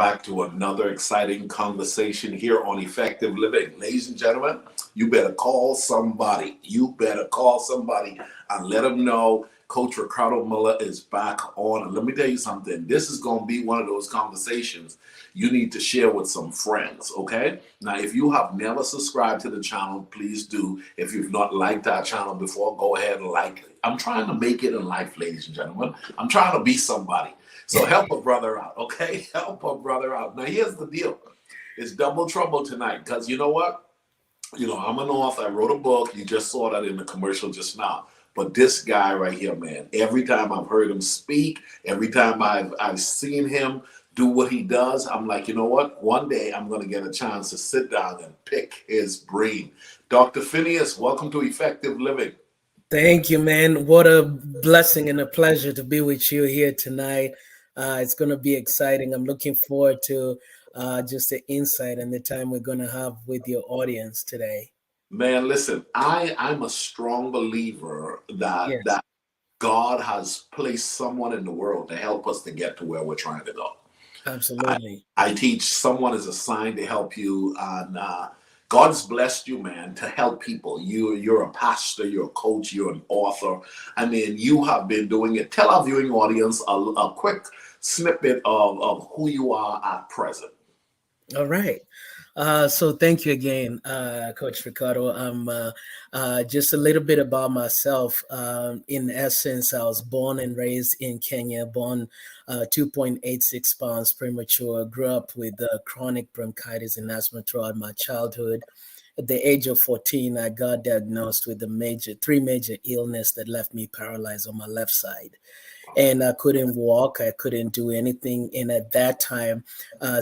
back to another exciting conversation here on Effective Living. Ladies and gentlemen, you better call somebody. You better call somebody and let them know Coach Ricardo Miller is back on. And let me tell you something. This is going to be one of those conversations you need to share with some friends, okay? Now, if you have never subscribed to the channel, please do. If you've not liked our channel before, go ahead and like it. I'm trying to make it in life, ladies and gentlemen. I'm trying to be somebody. So help a brother out, okay? Help a brother out. Now, here's the deal. It's double trouble tonight because you know what? You know, I'm an author. I wrote a book. You just saw that in the commercial just now. But this guy right here, man, every time I've heard him speak, every time I've seen him do what he does, I'm like, you know what? One day I'm going to get a chance to sit down and pick his brain. Dr. Phinehas, welcome to Effective Living. Thank you, man. What a blessing and a pleasure to be with you here tonight. It's going to be exciting. I'm looking forward to just the insight and the time we're going to have with your audience today. Man, listen, I'm a strong believer that Yes. God has placed someone in the world to help us to get to where we're trying to go. Absolutely. I teach someone is assigned to help you, and God's blessed you, man, to help people. You're a pastor, you're a coach, you're an author. I mean, you have been doing it. Tell our viewing audience a quick snippet of who you are at present. All right. So thank you again, Coach Ricardo. Just a little bit about myself. In essence, I was born and raised in Kenya, born 2.86 pounds premature, grew up with chronic bronchitis and asthma throughout my childhood. At the age of 14, I got diagnosed with three major illness that left me paralyzed on my left side. And I couldn't walk, I couldn't do anything. And at that time,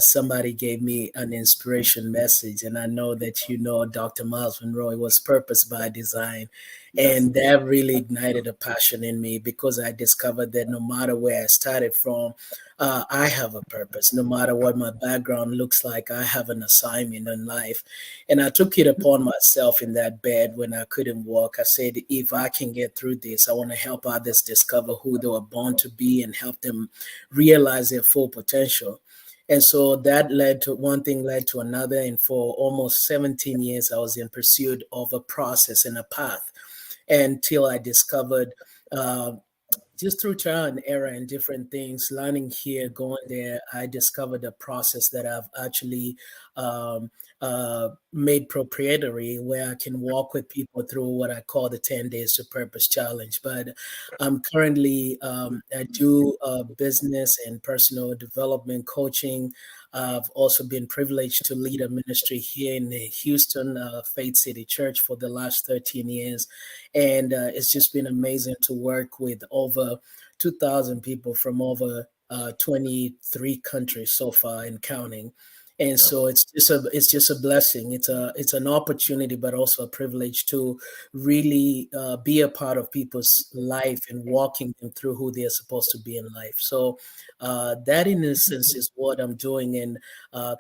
somebody gave me an inspiration message. And I know that you know Dr. Miles Monroe, it was Purpose by Design. And that really ignited a passion in me because I discovered that no matter where I started from, I have a purpose. No matter what my background looks like, I have an assignment in life. And I took it upon myself in that bed when I couldn't walk. I said, if I can get through this, I want to help others discover who they were born to be and help them realize their full potential. And so that led to one thing led to another. And for almost 17 years, I was in pursuit of a process and a path until I discovered just through trial and error and different things, learning here, going there, I discovered a process that I've actually made proprietary where I can walk with people through what I call the 10 Days to Purpose Challenge. But I'm currently, I do business and personal development coaching. I've also been privileged to lead a ministry here in the Houston Faith City Church for the last 13 years. And it's just been amazing to work with over 2,000 people from over 23 countries so far and counting. And so it's just a blessing. It's an opportunity, but also a privilege to really be a part of people's life and walking them through who they're supposed to be in life. So that, in essence, is what I'm doing, and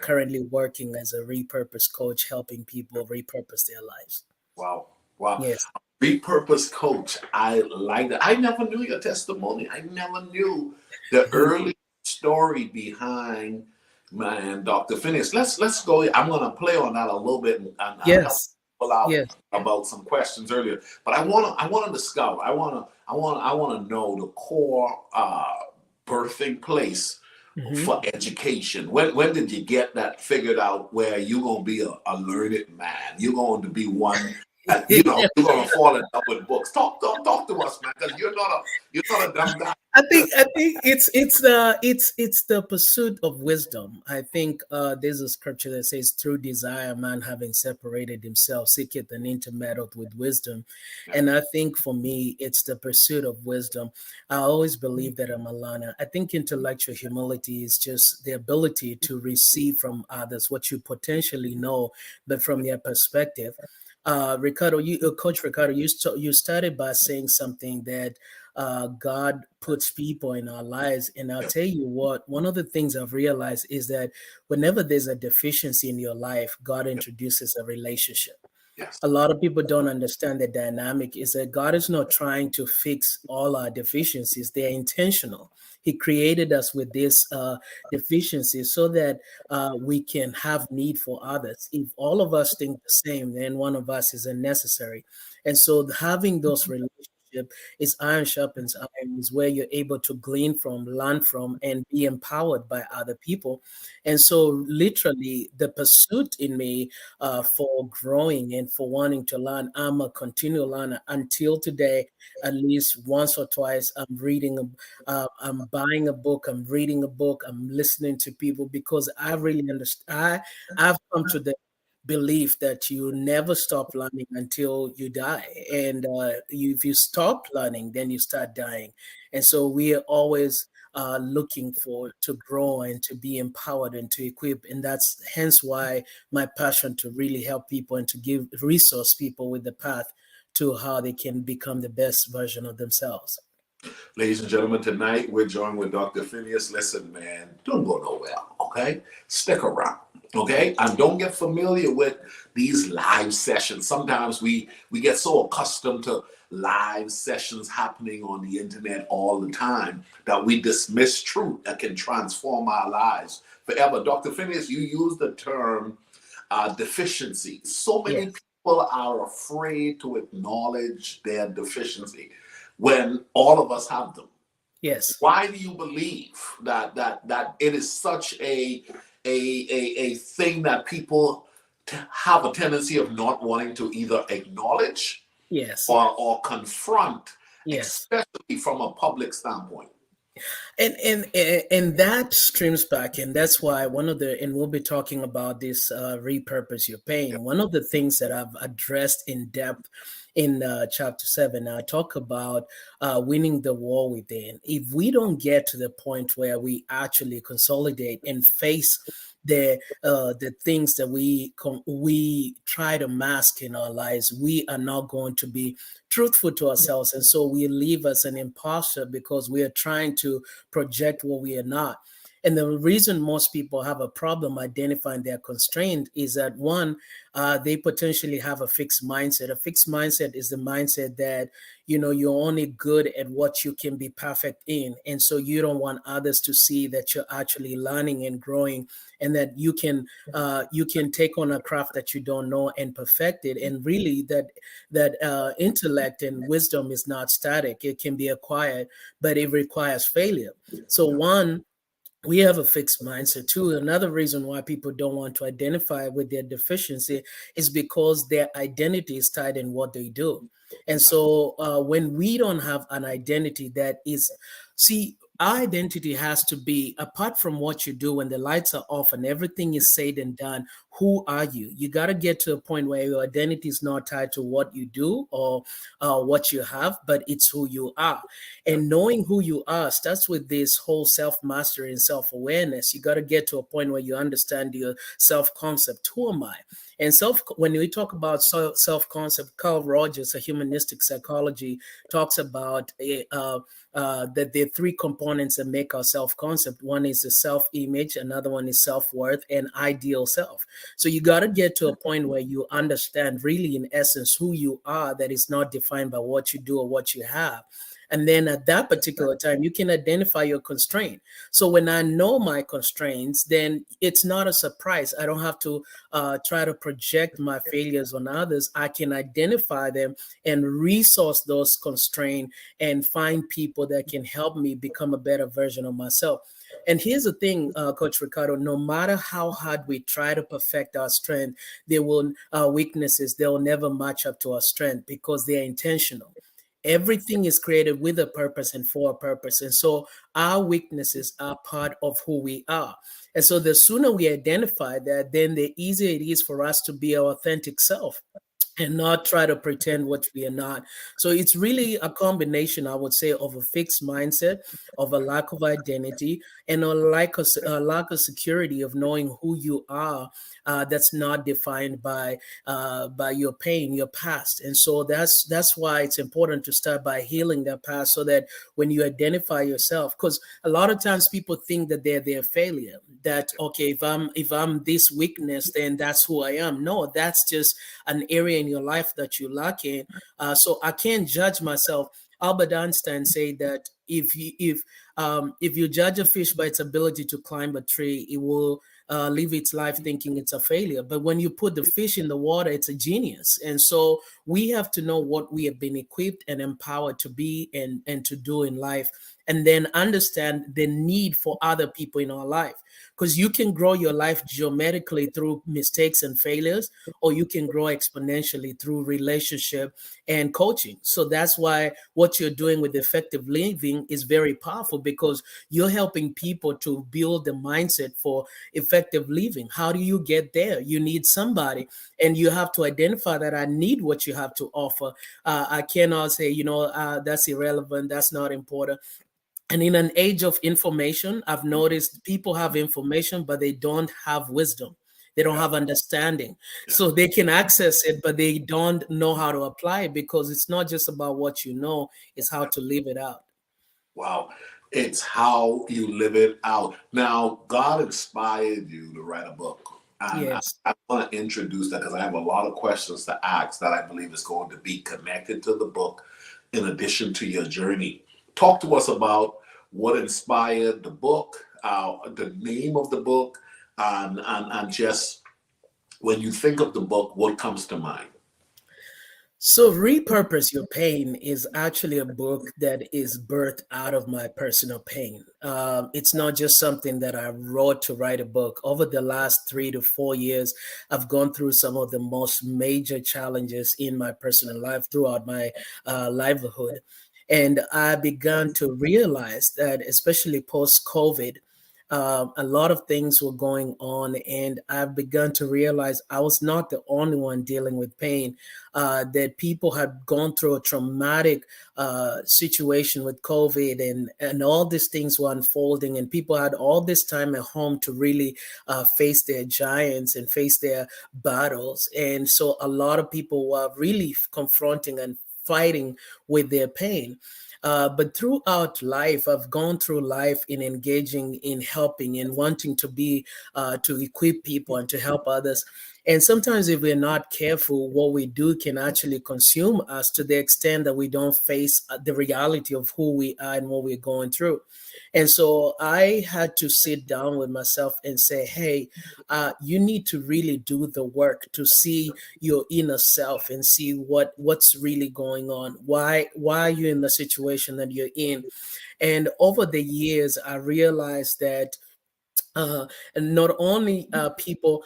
currently working as a RePurpose coach, helping people repurpose their lives. Wow. Wow. Yes. RePurpose coach. I like that. I never knew your testimony. I never knew the early story behind man, Dr. Phinehas. Let's go. I'm gonna play on that a little bit and help Yes. people out Yes. about some questions earlier. But I wanna discover. I wanna know the core birthing place for education. When did you get that figured out where you're gonna be a learned man? You're going to be one. You're gonna fall in love with books. Talk to us, man, because you're not a dumb guy. I think it's the pursuit of wisdom. I think there's a scripture that says, "Through desire, man having separated himself, seeketh an intermeddle with wisdom." And I think for me, it's the pursuit of wisdom. I always believe that I'm a learner. I think intellectual humility is just the ability to receive from others what you potentially know, but from their perspective. Ricardo, Coach Ricardo, you started by saying something that God puts people in our lives. And I'll tell you what, one of the things I've realized is that whenever there's a deficiency in your life, God introduces a relationship. Yes. A lot of people don't understand the dynamic is that God is not trying to fix all our deficiencies. They're intentional. He created us with this deficiencies so that we can have need for others. If all of us think the same, then one of us is unnecessary. And so having those relationships is iron sharpens iron, is where you're able to glean from, learn from, and be empowered by other people. And so literally the pursuit in me for growing and for wanting to learn. I'm a continual learner until today. At least once or twice, I'm reading, I'm buying a book, I'm reading a book, I'm listening to people because I really understand. I've come to the belief that you never stop learning until you die, and if you stop learning, then you start dying. And so we are always looking for to grow and to be empowered and to equip, and that's hence why my passion to really help people and to give resource people with the path to how they can become the best version of themselves. Ladies and gentlemen, tonight we're joined with Dr. Phineas. Listen, man, don't go nowhere, okay? Stick around, okay? And don't get familiar with these live sessions. Sometimes we get so accustomed to live sessions happening on the internet all the time that we dismiss truth that can transform our lives forever. Dr. Phineas, you use the term deficiency. So many Yes, people are afraid to acknowledge their deficiency when all of us have them. yes. Why do you believe that it is such a thing that people have a tendency of not wanting to either acknowledge Yes, or confront, yes. especially from a public standpoint? And that streams back, and that's why one of the, and we'll be talking about this repurpose your Yeah. pain. One of the things that I've addressed in depth in chapter 7, I talk about winning the war within. If we don't get to the point where we actually consolidate and face the things that we try to mask in our lives, we are not going to be truthful to ourselves, and so we live as an imposter because we are trying to project what we are not. And the reason most people have a problem identifying their constraint is that one, they potentially have a fixed mindset. A fixed mindset is the mindset that you're only good at what you can be perfect in, and so you don't want others to see that you're actually learning and growing, and that you can take on a craft that you don't know and perfect it. And really, that intellect and wisdom is not static; it can be acquired, but it requires failure. So one, we have a fixed mindset too. Another reason why people don't want to identify with their deficiency is because their identity is tied in what they do. And so when we don't have an identity that is, see, our identity has to be apart from what you do when the lights are off and everything is said and done. Who are you? You got to get to a point where your identity is not tied to what you do or what you have, but it's who you are. And knowing who you are starts with this whole self mastery and self awareness. You got to get to a point where you understand your self concept. Who am I? And when we talk about self concept, Carl Rogers, a humanistic psychology, talks about that there are three components that make our self concept. One is the self image, another one is self worth, and ideal self. So you got to get to a point where you understand, really, in essence, who you are, that is not defined by what you do or what you have. And then at that particular time, you can identify your constraint. So when I know my constraints, then it's not a surprise. I don't have to try to project my failures on others. I can identify them and resource those constraints and find people that can help me become a better version of myself. And here's the thing, Coach Ricardo, no matter how hard we try to perfect our strength, our weaknesses, they will never match up to our strength because they're intentional. Everything is created with a purpose and for a purpose. And so our weaknesses are part of who we are. And so the sooner we identify that, then the easier it is for us to be our authentic self and not try to pretend what we are not. So it's really a combination, I would say, of a fixed mindset, of a lack of identity, and a lack of security of knowing who you are. That's not defined by your pain, your past. And so that's why it's important to start by healing that past, so that when you identify yourself, because a lot of times people think that they're their failure. That okay, if I'm this weakness, then that's who I am. No, that's just an area in your life that you lack in. So I can't judge myself. Albert Einstein said that if you judge a fish by its ability to climb a tree, it will live its life thinking it's a failure. But when you put the fish in the water, it's a genius. And so we have to know what we have been equipped and empowered to be and to do in life, and then understand the need for other people in our life. Because you can grow your life geometrically through mistakes and failures, or you can grow exponentially through relationship and coaching. So that's why what you're doing with effective living is very powerful, because you're helping people to build the mindset for effective living. How do you get there? You need somebody, and you have to identify that I need what you have to offer. I cannot say, that's irrelevant, that's not important. And in an age of information, I've noticed people have information, but they don't have wisdom. They don't Yeah. have understanding. Yeah. So they can access it, but they don't know how to apply it, because it's not just about what you know, it's how to live it out. Wow. It's how you live it out. Now, God inspired you to write a book. And Yes. I want to introduce that because I have a lot of questions to ask that I believe is going to be connected to the book in addition to your journey. Talk to us about what inspired the book, the name of the book, and just when you think of the book, what comes to mind? So, Repurpose Your Pain is actually a book that is birthed out of my personal pain. It's not just something that I wrote to write a book. Over the last 3 to 4 years, I've gone through some of the most major challenges in my personal life throughout my livelihood. And I began to realize that, especially post COVID, a lot of things were going on, and I've begun to realize I was not the only one dealing with pain. That people had gone through a traumatic situation with COVID, and all these things were unfolding, and people had all this time at home to really face their giants and face their battles. And so a lot of people were really confronting and fighting with their pain. But throughout life, I've gone through life in engaging in helping and wanting to be to equip people and to help others. And sometimes, if we're not careful, what we do can actually consume us to the extent that we don't face the reality of who we are and what we're going through. And so I had to sit down with myself and say, hey, you need to really do the work to see your inner self and see what's really going on. Why are you in the situation that you're in? And over the years, I realized that uh, and not only people,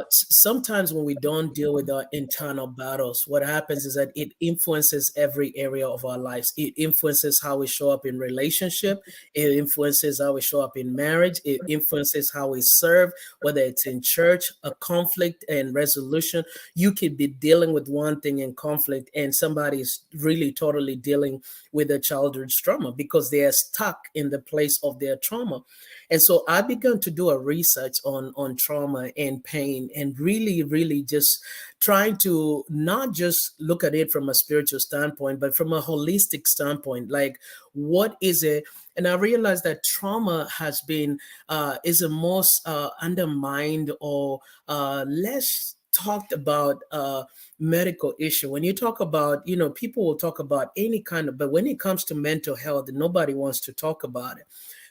sometimes when we don't deal with our internal battles, what happens is that it influences every area of our lives. It influences how we show up in relationship. It influences how we show up in marriage. It influences how we serve, whether it's in church, a conflict and resolution. You could be dealing with one thing in conflict, and somebody is really totally dealing with a childhood trauma because they are stuck in the place of their trauma. And so I began to do a research on trauma and pain, and really just trying to not just look at it from a spiritual standpoint, but from a holistic standpoint. Like, what is it? And I realized that trauma has been is the most undermined or less talked about medical issue. When you talk about, people will talk about any kind of, but when it comes to mental health, nobody wants to talk about it.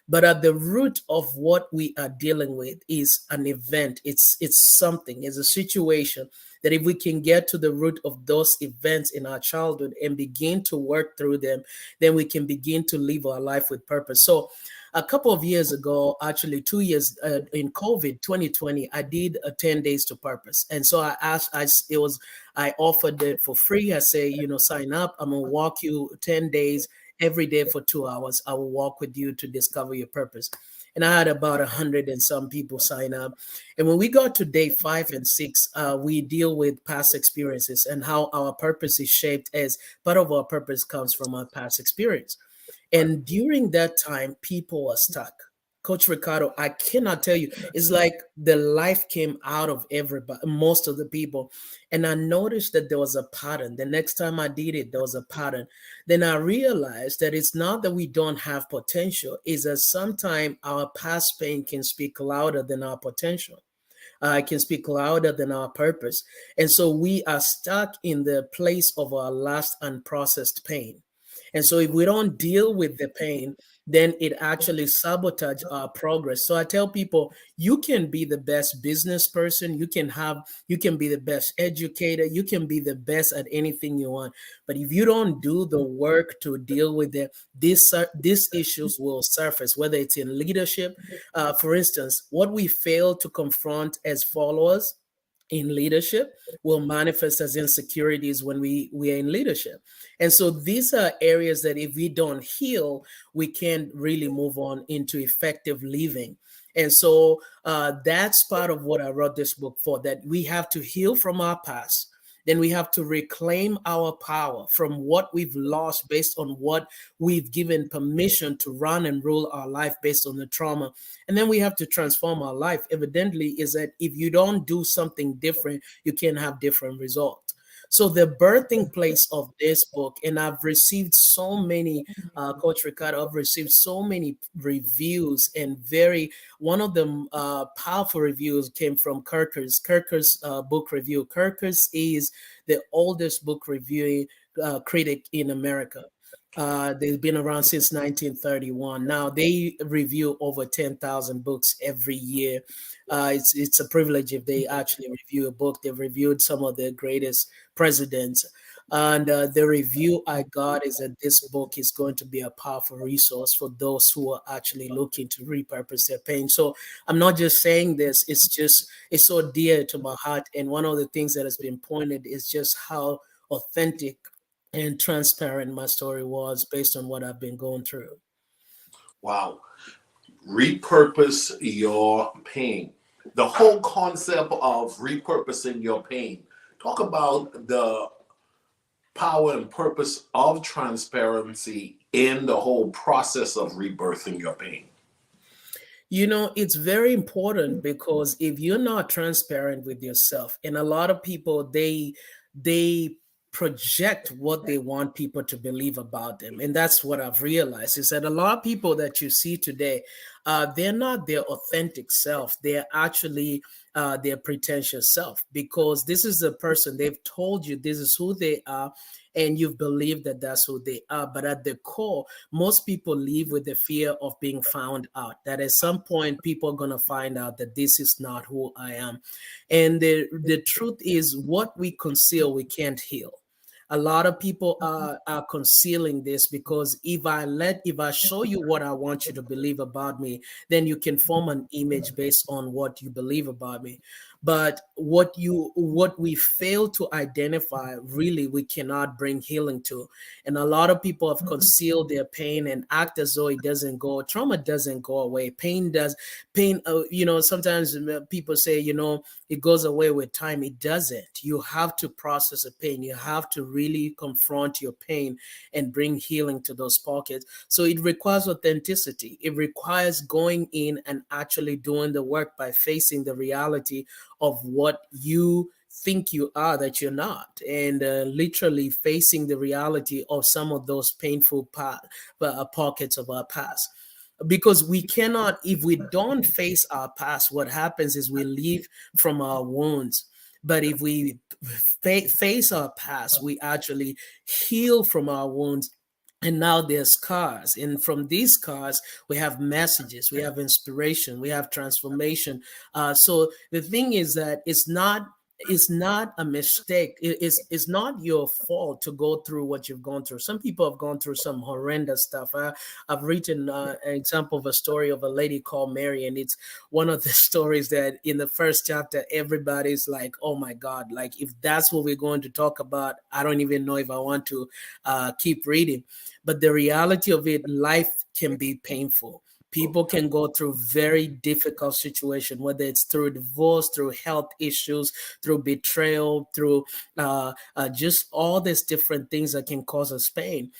But at the root of what we are dealing with is an event. It's something, it's a situation that if we can get to the root of those events in our childhood and begin to work through them, then we can begin to live our life with purpose. So a couple of years ago, actually 2 years in COVID 2020, I did a 10 days to purpose. And so I offered it for free. I say, sign up. I'm going to walk you 10 days every day for 2 hours. I will walk with you to discover your purpose. And I had about 100 and some people sign up. And when we got to day 5 and 6, we deal with past experiences and how our purpose is shaped, as part of our purpose comes from our past experience. And during that time, people were stuck. Coach Ricardo, I cannot tell you, it's like the life came out of everybody, most of the people. And I noticed that there was a pattern. The next time I did it, there was a pattern. Then I realized that it's not that we don't have potential, it's that sometimes our past pain can speak louder than our potential. I can speak louder than our purpose. And so we are stuck in the place of our last unprocessed pain. And so if we don't deal with the pain, then it actually sabotage our progress. So I tell people, you can be the best business person, you can be the best educator, you can be the best at anything you want. But if you don't do the work to deal with these issues will surface, whether it's in leadership. For instance, what we fail to confront as followers in leadership will manifest as insecurities when we are in leadership. And so these are areas that if we don't heal, we can't really move on into effective living. And so that's part of what I wrote this book for, that we have to heal from our past. Then we have to reclaim our power from what we've lost based on what we've given permission to run and rule our life based on the trauma. And then we have to transform our life. Evidently, is that if you don't do something different, you can have different results. So the birthing place of this book, and I've received so many, Coach Ricardo, I've received so many reviews, and one of them powerful reviews came from Kirker's book review. Kirker's is the oldest book reviewing critic in America. They've been around since 1931. Now they review over 10,000 books every year. It's a privilege if they actually review a book. They've reviewed some of the greatest presidents. And the review I got is that this book is going to be a powerful resource for those who are actually looking to repurpose their pain. So I'm not just saying this, it's so dear to my heart. And one of the things that has been pointed is just how authentic and transparent my story was based on what I've been going through. Wow. Repurpose your pain. The whole concept of repurposing your pain. Talk about the power and purpose of transparency in the whole process of rebirthing your pain. You know, it's very important because if you're not transparent with yourself, and a lot of people they project what they want people to believe about them, and that's what I've realized is that a lot of people that you see today, they're not their authentic self. They're actually their pretentious self, because this is the person they've told you this is who they are, and you've believed that that's who they are. But at the core, most people live with the fear of being found out, that at some point people are going to find out that this is not who I am. And the truth is, what we conceal, we can't heal. A lot of people are concealing this, because if I show you what I want you to believe about me, then you can form an image based on what you believe about me. But what we fail to identify, really, we cannot bring healing to. And a lot of people have concealed their pain and act as though it doesn't go. Trauma doesn't go away. Pain does. Pain. Sometimes people say, it goes away with time. It doesn't. You have to process the pain. You have to really confront your pain and bring healing to those pockets. So it requires authenticity. It requires going in and actually doing the work by facing the reality of what you think you are that you're not, and literally facing the reality of some of those painful pockets of our past. Because we cannot, if we don't face our past, what happens is we live from our wounds. But if we face our past, we actually heal from our wounds. And now there's scars. And from these scars, we have messages, we have inspiration, we have transformation. So the thing is that it's not a mistake. It's not your fault to go through what you've gone through. Some people have gone through some horrendous stuff. I've written an example of a story of a lady called Mary, and it's one of the stories that in the first chapter, everybody's like, oh my God, like if that's what we're going to talk about, I don't even know if I want to keep reading. But the reality of it, life can be painful. People can go through very difficult situation, whether it's through divorce, through health issues, through betrayal, through just all these different things that can cause us pain.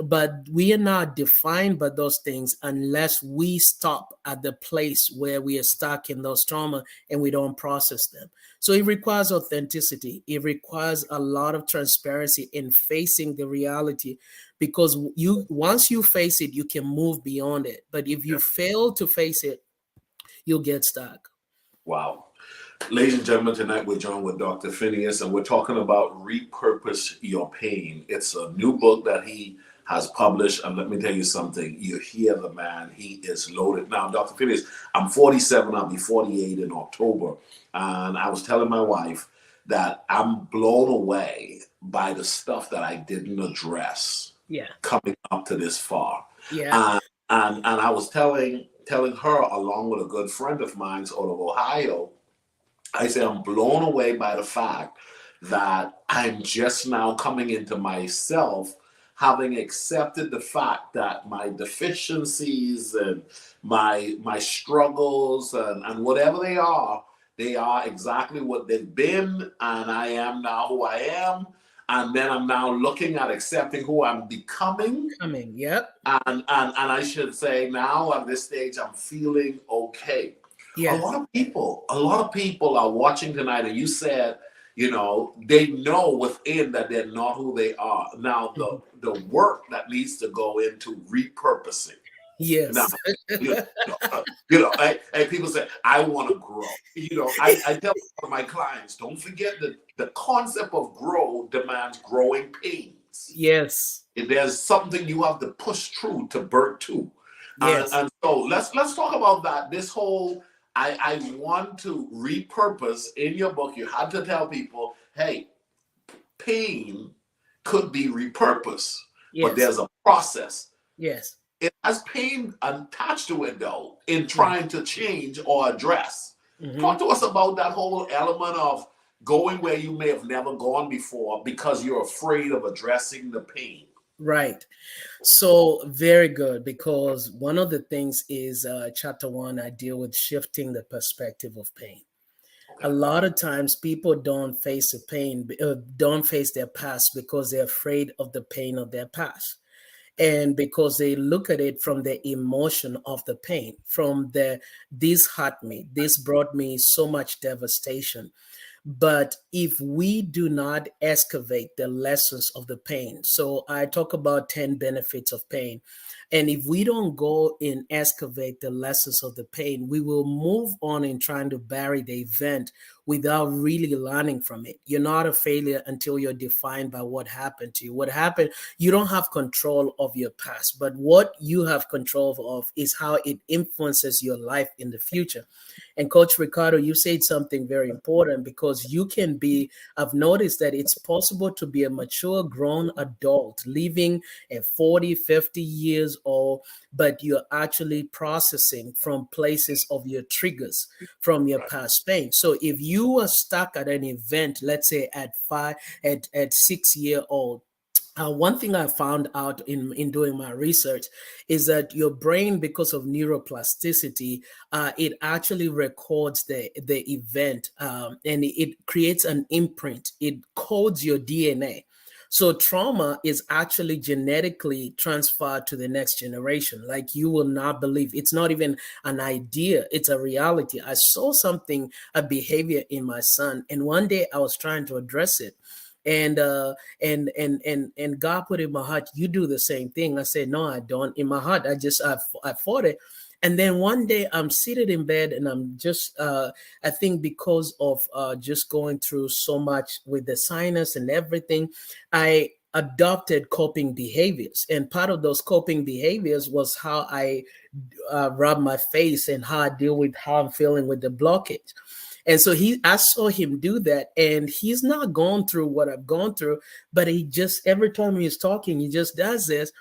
But we are not defined by those things unless we stop at the place where we are stuck in those trauma and we don't process them. So it requires authenticity. It requires a lot of transparency in facing the reality, because once you face it, you can move beyond it. But if you fail to face it, you'll get stuck. Wow. Ladies and gentlemen, tonight we're joined with Dr. Phinehas, and we're talking about Repurpose Your Pain. It's a new book that he has published, and let me tell you something. You hear the man, he is loaded. Now, Dr. Phinehas, I'm 47, I'll be 48 in October, and I was telling my wife that I'm blown away by the stuff that I didn't address Yeah. coming up to this far. Yeah. And I was telling her, along with a good friend of mine out of Ohio, I say I'm blown away by the fact that I'm just now coming into myself, having accepted the fact that my deficiencies and my struggles and whatever they are exactly what they've been, and I am now who I am. And then I'm now looking at accepting who I'm becoming. Coming. Yep. And I should say now at this stage I'm feeling okay. Yes. A lot of people are watching tonight, and you said, they know within that they're not who they are. Now, the work that needs to go into repurposing. Yes. Now, and people say, I want to grow. I tell my clients, don't forget that the concept of grow demands growing pains. Yes. If there's something you have to push through to birth to. Yes. And so let's talk about that. This whole I want to repurpose. In your book, you had to tell people, hey, pain could be repurposed, but there's a process. Yes. It has pain attached to it, though, in trying to change or address. Talk to us about that whole element of going where you may have never gone before because you're afraid of addressing the pain. Right. So very good, because one of the things is chapter 1, I deal with shifting the perspective of pain. A lot of times people don't face the pain, don't face their past because they're afraid of the pain of their past. And because they look at it from the emotion of the pain, from this hurt me, this brought me so much devastation. But if we do not excavate the lessons of the pain, so I talk about 10 benefits of pain. And if we don't go and excavate the lessons of the pain, we will move on in trying to bury the event without really learning from it. You're not a failure until you're defined by what happened to you. What happened, you don't have control of your past, but what you have control of is how it influences your life in the future. And Coach Ricardo, you said something very important, because you can be, I've noticed that it's possible to be a mature, grown adult living at 40, 50 years old, but you're actually processing from places of your triggers from your past pain. So if you are stuck at an event, let's say at 6 year old, one thing I found out in doing my research is that your brain, because of neuroplasticity, it actually records the event, and it creates an imprint. It codes your DNA. So trauma is actually genetically transferred to the next generation. Like, you will not believe. It's not even an idea. It's a reality. I saw a behavior in my son, and one day I was trying to address it. And God put in my heart, you do the same thing. I said, no, I don't. In my heart, I fought it. And then one day I'm seated in bed, and I'm just, I think because of just going through so much with the sinus and everything, I adopted coping behaviors. And part of those coping behaviors was how I rub my face and how I deal with how I'm feeling with the blockage. And so I saw him do that, and he's not gone through what I've gone through, but he just, every time he's talking, he just does this.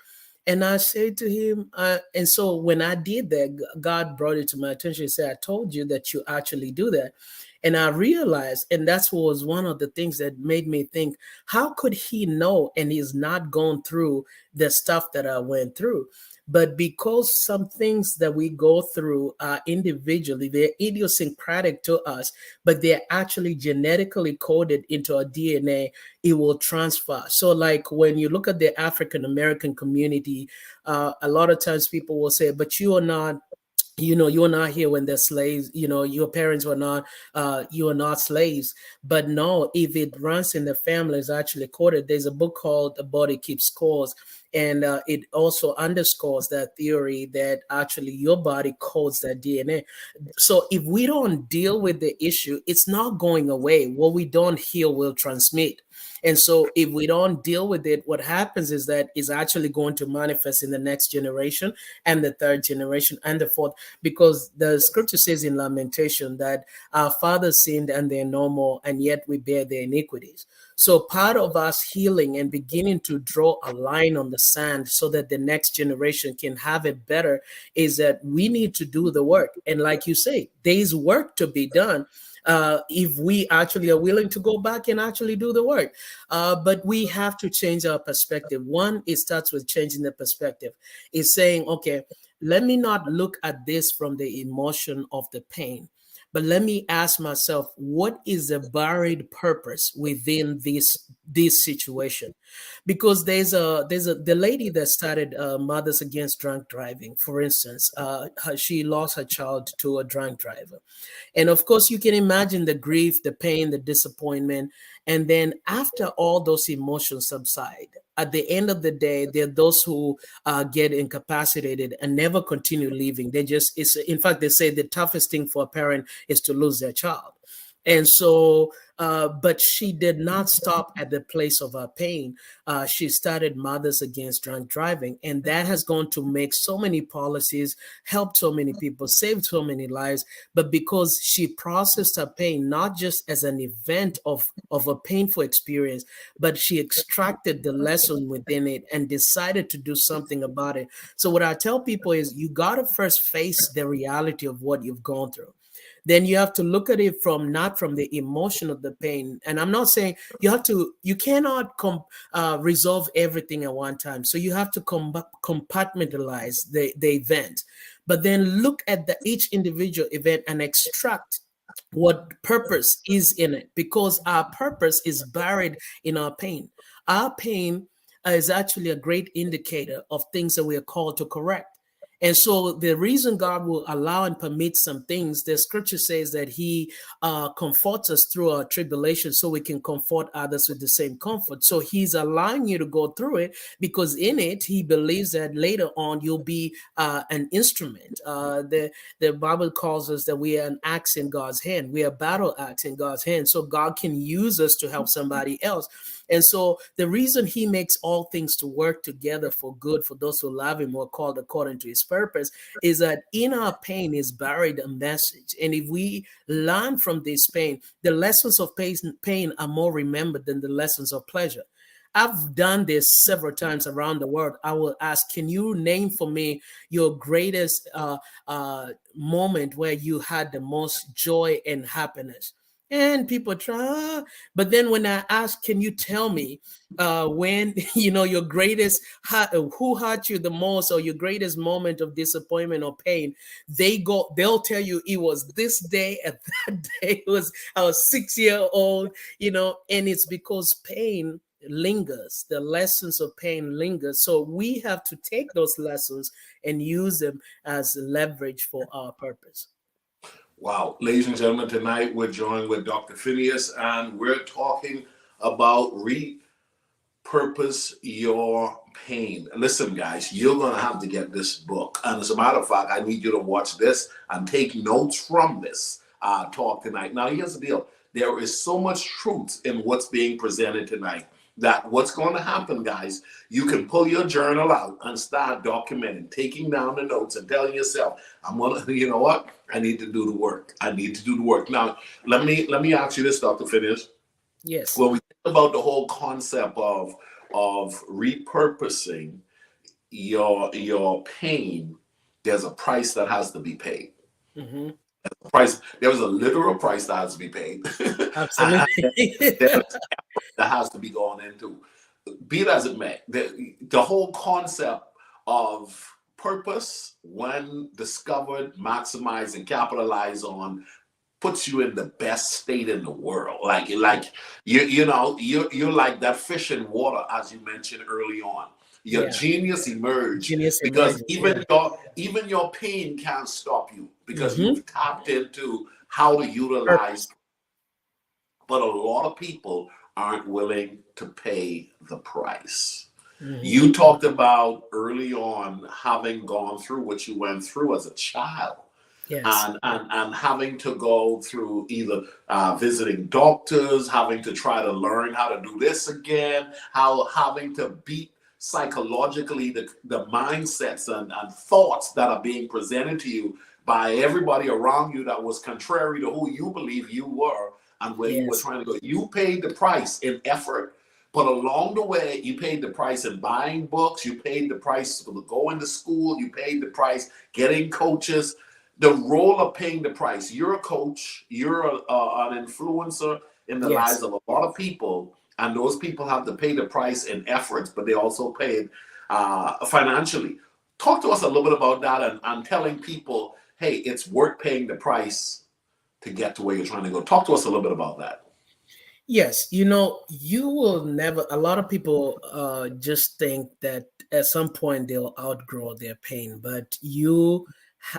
And I said to him, and so when I did that, God brought it to my attention. He said, I told you that you actually do that. And I realized, and that was one of the things that made me think, how could he know and he's not gone through the stuff that I went through? But because some things that we go through are individually, they're idiosyncratic to us, but they're actually genetically coded into our DNA, it will transfer. So like when you look at the African American community, a lot of times people will say, but you are not, you're not here when they're slaves, your parents were not, you are not slaves. But no, if it runs in the family, it's actually coded. There's a book called The Body Keeps Scores. And it also underscores that theory that actually your body codes that DNA. So if we don't deal with the issue, it's not going away. What we don't heal will transmit. And so if we don't deal with it, what happens is that it's actually going to manifest in the next generation and the third generation and the fourth, because the scripture says in Lamentation that our fathers sinned and they're no more, and yet we bear their iniquities. So part of us healing and beginning to draw a line on the sand so that the next generation can have it better is that we need to do the work. And like you say, there's work to be done if we actually are willing to go back and actually do the work. But we have to change our perspective. One, it starts with changing the perspective. It's saying, okay, let me not look at this from the emotion of the pain, but let me ask myself, what is the buried purpose within this situation? Because the lady that started Mothers Against Drunk Driving, for instance, she lost her child to a drunk driver. And of course, you can imagine the grief, the pain, the disappointment. And then after all those emotions subside, at the end of the day, there are those who get incapacitated and never continue living. In fact, they say the toughest thing for a parent is to lose their child. And so, but she did not stop at the place of her pain. She started Mothers Against Drunk Driving, and that has gone to make so many policies, helped so many people, saved so many lives. But because she processed her pain not just as an event of a painful experience, but she extracted the lesson within it and decided to do something about it. So what I tell people is you got to first face the reality of what you've gone through. Then you have to look at it from not from the emotion of the pain. And I'm not saying you cannot resolve everything at one time. So you have to compartmentalize the event, but then look at each individual event and extract what purpose is in it, because our purpose is buried in our pain. Our pain is actually a great indicator of things that we are called to correct. And so the reason God will allow and permit some things, the scripture says that he comforts us through our tribulation so we can comfort others with the same comfort. So he's allowing you to go through it because in it, he believes that later on you'll be an instrument. The Bible calls us that we are an axe in God's hand. We are battle axe in God's hand. So God can use us to help somebody else. And so the reason he makes all things to work together for good for those who love him, who are called according to his purpose, is that in our pain is buried a message. And if we learn from this pain, the lessons of pain are more remembered than the lessons of pleasure. I've done this several times around the world. I will ask, can you name for me your greatest moment where you had the most joy and happiness? And people try, but then when I ask, can you tell me when your greatest who hurt you the most, or your greatest moment of disappointment or pain? They'll tell you it was this day and that day I was 6 years old, and it's because pain lingers. The lessons of pain linger. So we have to take those lessons and use them as leverage for our purpose. Wow. Ladies and gentlemen, tonight we're joined with Dr. Phinehas, and we're talking about repurpose your pain. Listen, guys, you're going to have to get this book. And as a matter of fact, I need you to watch this and take notes from this talk tonight. Now, here's the deal. There is so much truth in what's being presented tonight that what's going to happen, guys, you can pull your journal out and start documenting, taking down the notes and telling yourself, I'm going to, you know what? I need to do the work. I need to do the work. Now, let me ask you this, Dr. Phinehas. Yes. When we think about the whole concept of repurposing your pain, there's a price that has to be paid. Mm-hmm. There's a literal price that has to be paid. Absolutely. That has to be gone into. Be it as it may, the whole concept of purpose, when discovered, maximized, and capitalized on, puts you in the best state in the world. Like you're like that fish in water, as you mentioned early on. Your genius emerged because even your pain can't stop you because you've tapped into how to utilize. But a lot of people aren't willing to pay the price. Hmm. You talked about early on having gone through what you went through as a child, Yes. and having to go through either visiting doctors, having to try to learn how to do this again, how having to beat psychologically the mindsets and thoughts that are being presented to you by everybody around you that was contrary to who you believe you were and where you were Yes. trying to go. You paid the price in effort, but along the way, you paid the price in buying books, you paid the price for going to school, you paid the price getting coaches. The role of paying the price. You're a coach, you're an influencer in the Yes. lives of a lot of people, and those people have to pay the price in efforts, but they also paid financially. Talk to us a little bit about that, and telling people, hey, it's worth paying the price to get to where you're trying to go. Talk to us a little bit about that. Yes, you will never, a lot of people just think that at some point they'll outgrow their pain, but you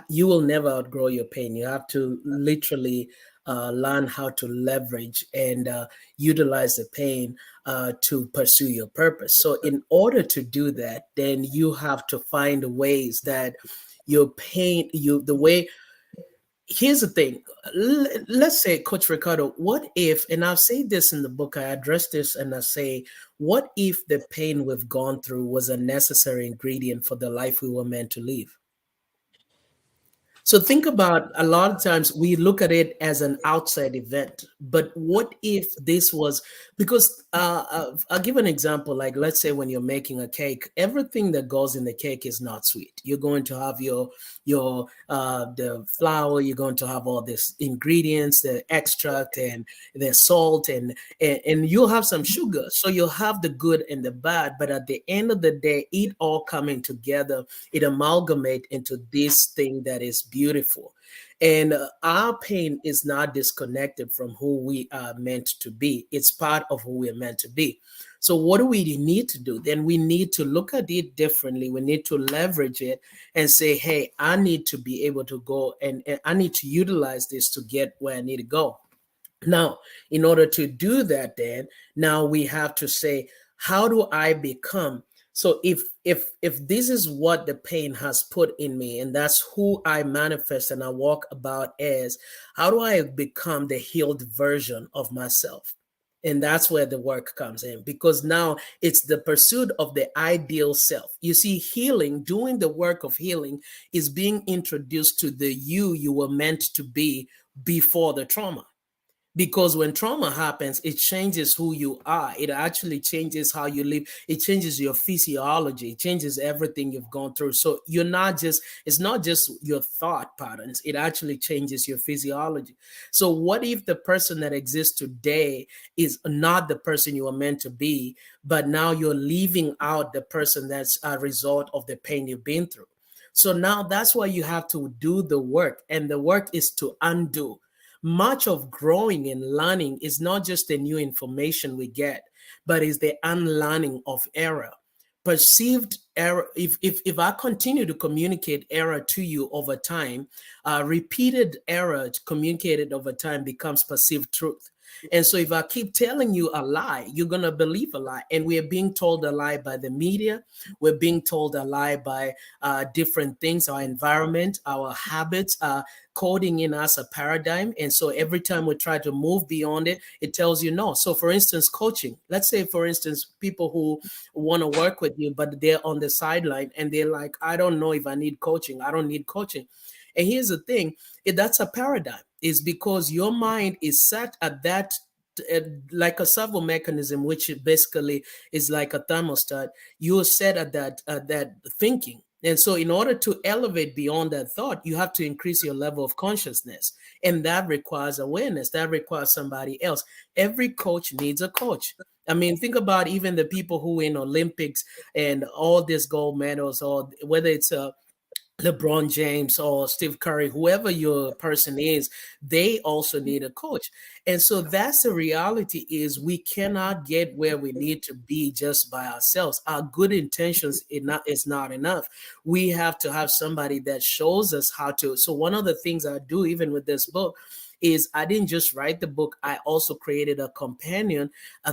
will never outgrow your pain. You have to literally learn how to leverage and utilize the pain to pursue your purpose. So in order to do that, then you have to find ways that your pain, the way. Here's the thing. Let's say, Coach Ricardo, what if, and I've said this in the book, I address this and I say, what if the pain we've gone through was a necessary ingredient for the life we were meant to live? So think about, a lot of times we look at it as an outside event, but what if this was, because I'll give an example. Like, let's say when you're making a cake, everything that goes in the cake is not sweet. You're going to have your the flour. You're going to have all these ingredients, the extract and the salt, and you'll have some sugar. So you'll have the good and the bad. But at the end of the day, it all coming together, it amalgamate into this thing that is beautiful. And our pain is not disconnected from who we are meant to be. It's part of who we're meant to be. So what do we need to do? Then we need to look at it differently. We need to leverage it and say, hey, I need to be able to go, and I need to utilize this to get where I need to go. Now, in order to do that, then now we have to say, how do I become? So if this is what the pain has put in me, and that's who I manifest and I walk about as, how do I become the healed version of myself? And that's where the work comes in, because now it's the pursuit of the ideal self. You see, healing, doing the work of healing, is being introduced to the you were meant to be before the trauma. Because when trauma happens, it changes who you are. It actually changes how you live. It changes your physiology. It changes everything you've gone through. So you're not just, it's not just your thought patterns. It actually changes your physiology. So what if the person that exists today is not the person you are meant to be, but now you're leaving out the person that's a result of the pain you've been through? So now that's why you have to do the work. And the work is to undo. Much of growing and learning is not just the new information we get, but is the unlearning of error. Perceived error, if I continue to communicate error to you over time, repeated error communicated over time becomes perceived truth. And so if I keep telling you a lie, you're going to believe a lie. And we are being told a lie by the media. We're being told a lie by different things, our environment, our habits, coding in us a paradigm. And so every time we try to move beyond it, it tells you no. So for instance, coaching, let's say, for instance, people who want to work with you, but they're on the sideline and they're like, I don't know if I need coaching. I don't need coaching. And here's the thing, that's a paradigm, is because your mind is set at that, uh, like a servo mechanism, which basically is like a thermostat. You're set at that thinking. And so in order to elevate beyond that thought, you have to increase your level of consciousness. And that requires awareness. That requires somebody else. Every coach needs a coach. I mean, think about even the people who win Olympics and all these gold medals, or whether it's a LeBron James or Steve Curry, whoever your person is, they also need a coach. And so that's the reality, is we cannot get where we need to be just by ourselves. Our good intentions is not enough. We have to have somebody that shows us how to. So one of the things I do, even with this book, is I didn't just write the book, I also created a companion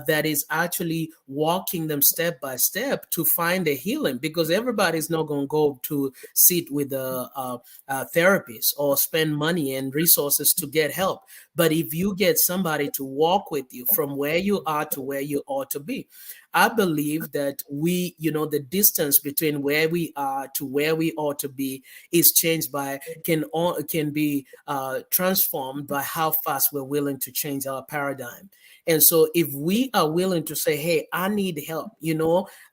that is actually walking them step by step to find a healing, because everybody's not going to go to sit with a therapist or spend money and resources to get help. But if you get somebody to walk with you from where you are to where you ought to be, I believe that the distance between where we are to where we ought to be is changed by can be transformed by how fast we're willing to change our paradigm. And so if we are willing to say, hey, I need help,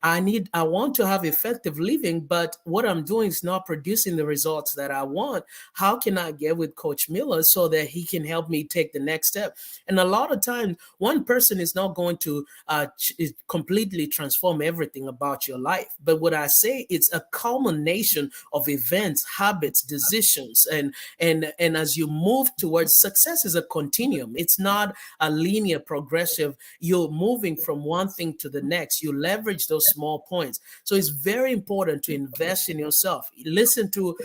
I want to have effective living, but what I'm doing is not producing the results that I want. How can I get with Coach Miller so that he can help me take the next step? And a lot of times, one person is not going to completely transform everything about your life. But what I say, it's a culmination of events, habits, decisions, and as you move towards success is a continuum. It's not a linear progressive. You're moving from one thing to the next. You leverage those small points. So it's very important to invest in yourself. Listen to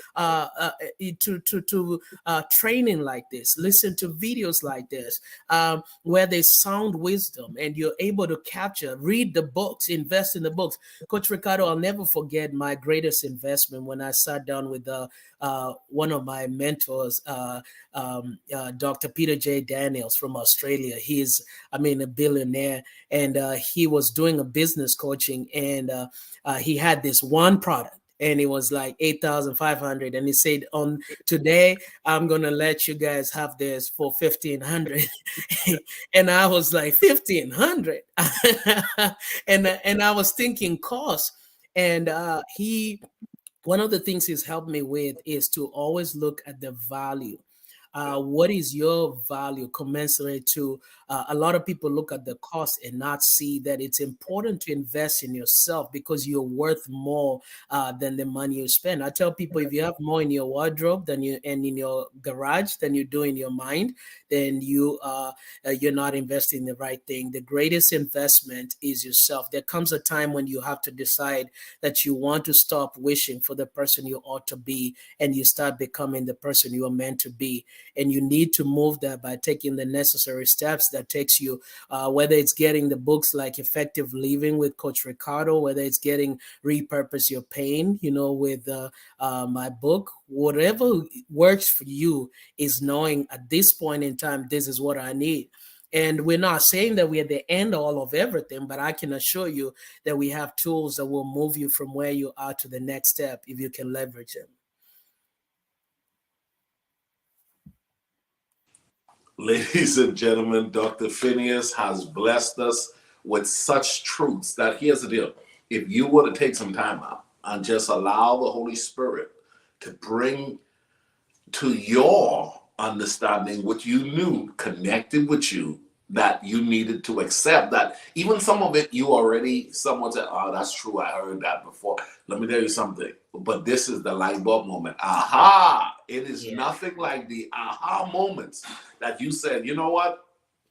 training like this. Listen to videos like this, where there's sound wisdom and you're able to capture. Read the books. Invest in the books. Coach Ricardo, I'll never forget my greatest investment when I sat down with one of my mentors, Dr. Peter J. Daniels from Australia. He's, a billionaire, and he was doing a business coaching, and he had this one product. And it was like 8,500. And he said, on today, I'm going to let you guys have this for 1,500. And I was like, 1,500. And I was thinking cost. And one of the things he's helped me with is to always look at the value. What is your value commensurate to? A lot of people look at the cost and not see that it's important to invest in yourself, because you're worth more than the money you spend. I tell people, if you have more in your wardrobe and in your garage than you do in your mind, then you're not investing in the right thing. The greatest investment is yourself. There comes a time when you have to decide that you want to stop wishing for the person you ought to be, and you start becoming the person you are meant to be. And you need to move that by taking the necessary steps that takes you, whether it's getting the books like Effective Living with Coach Ricardo, whether it's getting Repurpose Your Pain, with my book. Whatever works for you is knowing at this point in time, this is what I need. And we're not saying that we're the end all of everything, but I can assure you that we have tools that will move you from where you are to the next step if you can leverage them. Ladies and gentlemen, Dr. Phinehas has blessed us with such truths that here's the deal. If you were to take some time out and just allow the Holy Spirit to bring to your understanding what you knew connected with you, that you needed to accept, that even some of it you already, someone said, oh, that's true, I heard that before. Let me tell you something, but this is the light bulb moment. Aha! It is nothing like the aha moments that you said, you know what?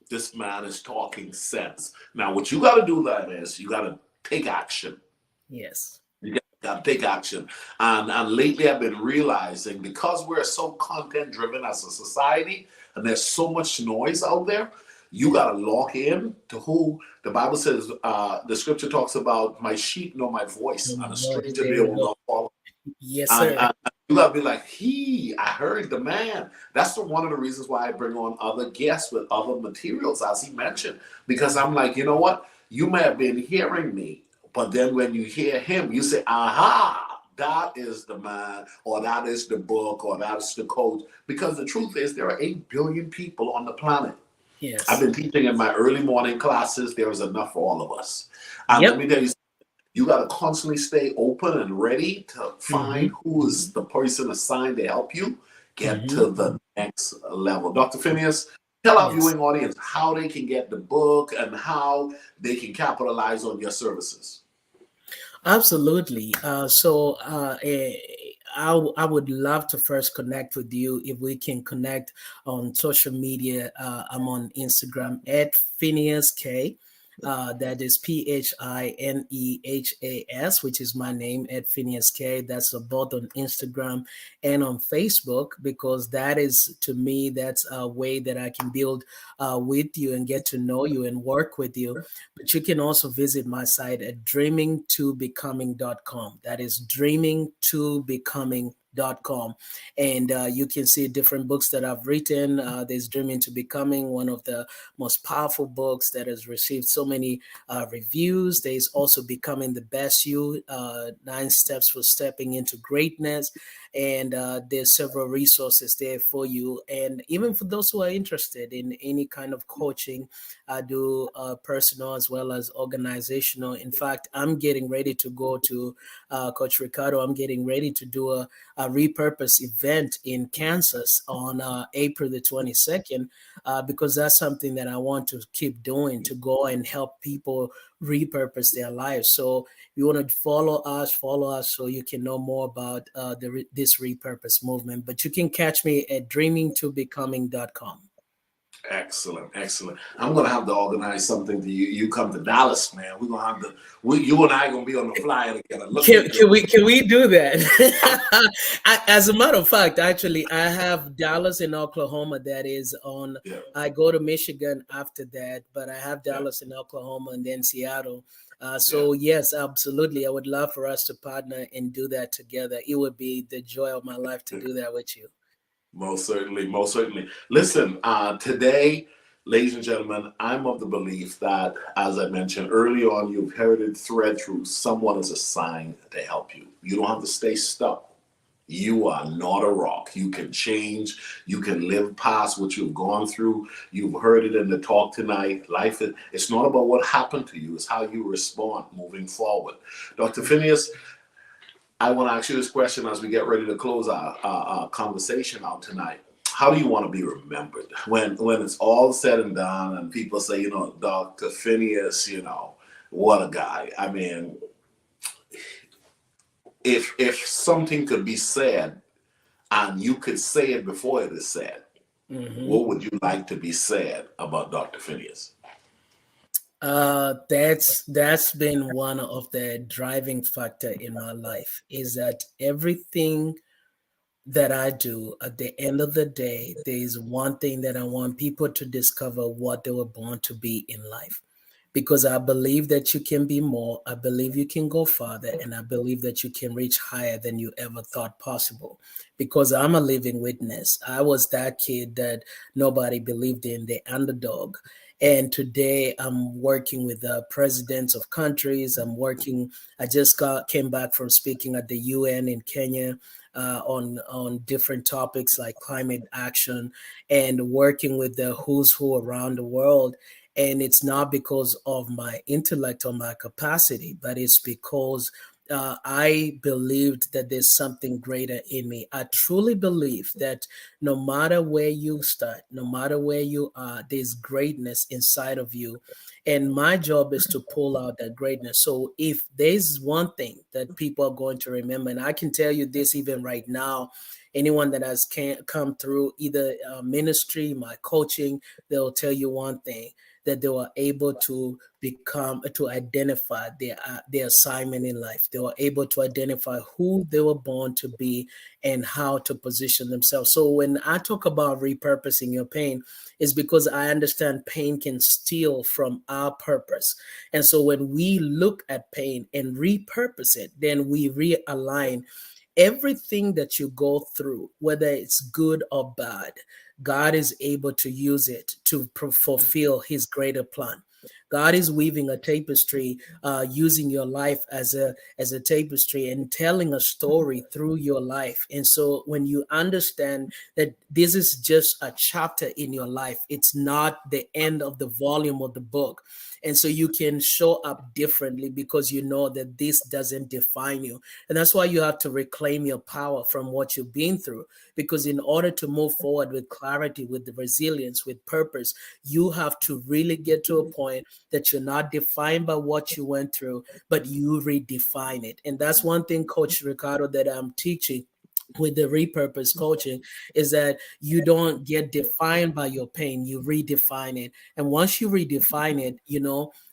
This man is talking sense. Now, what you got to do then is you got to take action. Yes. You got to take action. And lately I've been realizing, because we're so content driven as a society and there's so much noise out there, you got to lock in to who the Bible says, the scripture talks about, my sheep know my voice, and a stranger they will not follow. Yes, sir. And you got to be like, I heard the man. That's one of the reasons why I bring on other guests with other materials, as he mentioned, because I'm like, you know what? You may have been hearing me, but then when you hear him, you say, aha, that is the man, or that is the book, or that is the coach. Because the truth is, there are 8 billion people on the planet. Yes. I've been teaching in my early morning classes. There is enough for all of us. And let me tell you, you got to constantly stay open and ready to find who is the person assigned to help you get to the next level. Dr. Phinehas, tell our viewing audience how they can get the book and how they can capitalize on your services. Absolutely. I would love to first connect with you. If we can connect on social media, I'm on Instagram at Phinehas K. That is Phinehas, which is my name at Phineas K. That's both on Instagram and on Facebook, because that is, to me, that's a way that I can build with you and get to know you and work with you. But you can also visit my site at dreamingtobecoming.com. That is dreamingtobecoming.com, and you can see different books that I've written. There's Dreaming to Becoming, one of the most powerful books that has received so many reviews. There's also Becoming the Best You, 9 Steps for Stepping into Greatness. And there's several resources there for you. And even for those who are interested in any kind of coaching, I do personal as well as organizational. In fact, I'm getting ready to go to Coach Ricardo. I'm getting ready to do a repurpose event in Kansas on April the 22nd, because that's something that I want to keep doing, to go and help people repurpose their lives. So you want to follow us so you can know more about this repurpose movement. But you can catch me at dreamingtobecoming.com. Excellent, excellent. I'm gonna have to organize something to you. You come to Dallas, man. We're gonna have to. You and I gonna be on the flyer together. Can we do that? As a matter of fact, actually, I have Dallas in Oklahoma. That is on. Yeah, I go to Michigan after that, but I have yeah, Dallas in Oklahoma and then Seattle. yeah. So yes, absolutely, I would love for us to partner and do that together. It would be the joy of my life to do that with you. Most certainly, most certainly. Listen, today, ladies and gentlemen, I'm of the belief that, as I mentioned early on, you've heard it thread through. Someone is assigned to help you. You don't have to stay stuck. You are not a rock. You can change. You can live past what you've gone through. You've heard it in the talk tonight. Life is, it's not about what happened to you. It's how you respond moving forward. Dr. Phineas, I want to ask you this question as we get ready to close our conversation out tonight. How do you want to be remembered when it's all said and done and people say, Dr. Phineas, what a guy. I mean, if something could be said and you could say it before it is said, Mhm. what would you like to be said about Dr. Phineas? That's been one of the driving factor in my life, is that everything that I do, at the end of the day, there is one thing that I want people to discover: what they were born to be in life. Because I believe that you can be more, I believe you can go farther, and I believe that you can reach higher than you ever thought possible. Because I'm a living witness. I was that kid that nobody believed in, the underdog. And today I'm working with presidents of countries. I just came back from speaking at the UN in Kenya on different topics like climate action, and working with the who's who around the world. And it's not because of my intellect or my capacity, but it's because I believed that there's something greater in me. I truly believe that no matter where you start, no matter where you are, there's greatness inside of you. And my job is to pull out that greatness. So if there's one thing that people are going to remember, and I can tell you this even right now, anyone that has come through either ministry, my coaching, they'll tell you one thing: that they were able to identify their assignment in life. They were able to identify who they were born to be and how to position themselves. So when I talk about repurposing your pain, is because I understand pain can steal from our purpose. And so when we look at pain and repurpose it, then we realign everything that you go through, whether it's good or bad. God is able to use it to fulfill his greater plan. God is weaving a tapestry, using your life as a tapestry and telling a story through your life. And so when you understand that this is just a chapter in your life, it's not the end of the volume of the book. And so you can show up differently because you know that this doesn't define you. And that's why you have to reclaim your power from what you've been through. Because in order to move forward with clarity, with the resilience, with purpose, you have to really get to a point that you're not defined by what you went through, but you redefine it. And that's one thing, Coach Ricardo, that I'm teaching with the repurpose coaching, is that you don't get defined by your pain, you redefine it. And once you redefine it,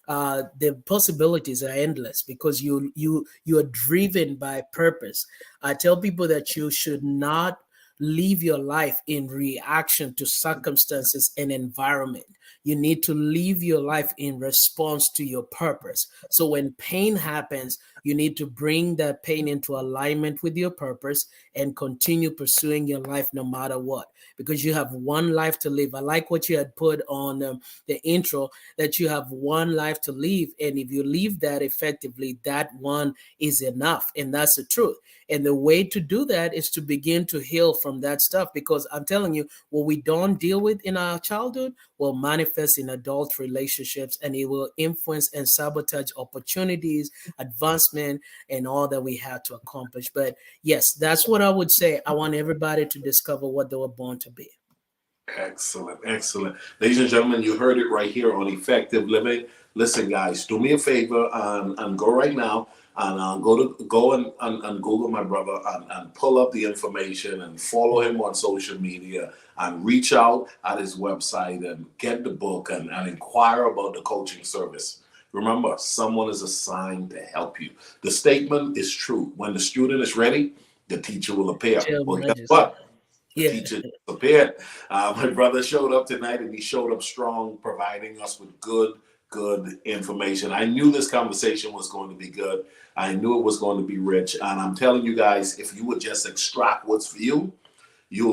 the possibilities are endless because you are driven by purpose. I tell people that you should not live your life in reaction to circumstances and environment. You need to live your life in response to your purpose. So when pain happens, you need to bring that pain into alignment with your purpose and continue pursuing your life no matter what, because you have one life to live. I like what you had put on the intro, that you have one life to live. And if you live that effectively, that one is enough. And that's the truth. And the way to do that is to begin to heal from that stuff, because I'm telling you, what we don't deal with in our childhood will manifest in adult relationships, and it will influence and sabotage opportunities, advancement, and all that we have to accomplish. But yes, that's what I would say. I want everybody to discover what they were born to be. Excellent, excellent. Ladies and gentlemen, you heard it right here on Effective Living. Listen, guys, do me a favor and go right now and go and Google my brother and pull up the information and follow him on social media and reach out at his website and get the book and inquire about the coaching service. Remember, someone is assigned to help you. The statement is true. When the student is ready, the teacher will appear. Well, guess what? The teacher appeared. My brother showed up tonight, and he showed up strong, providing us with good information. I knew this conversation was going to be good. I knew it was going to be rich. And I'm telling you guys, if you would just extract what's for you, you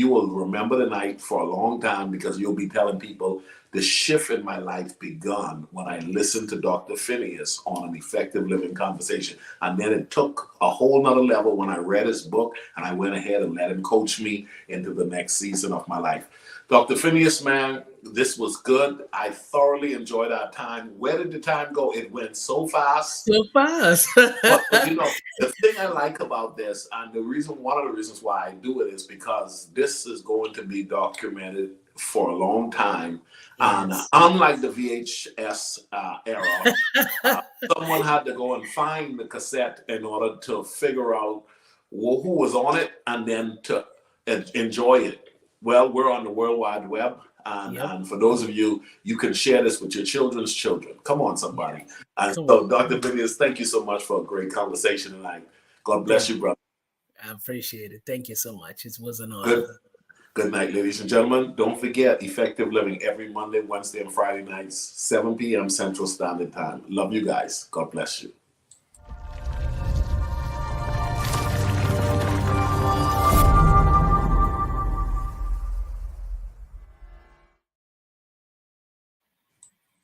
will remember the night for a long time, because you'll be telling people the shift in my life begun when I listened to Dr. Phinehas on an Effective Living Conversation. And then it took a whole nother level when I read his book, and I went ahead and let him coach me into the next season of my life. Dr. Phinehas, man, this was good. I thoroughly enjoyed our time. Where did the time go? It went so fast. So fast. But you know, the thing I like about this, and one of the reasons why I do it, is because this is going to be documented for a long time. And unlike the VHS era, someone had to go and find the cassette in order to figure out who was on it and then to enjoy it. Well, we're on the World Wide Web. And for those of you, you can share this with your children's children. Come on, somebody. And so, Dr. Phinehas, thank you so much for a great conversation tonight. God bless you, brother. I appreciate it. Thank you so much. It was an honor. Good night, ladies and gentlemen. Don't forget, Effective Living every Monday, Wednesday, and Friday nights, 7 p.m. Central Standard Time. Love you guys. God bless you.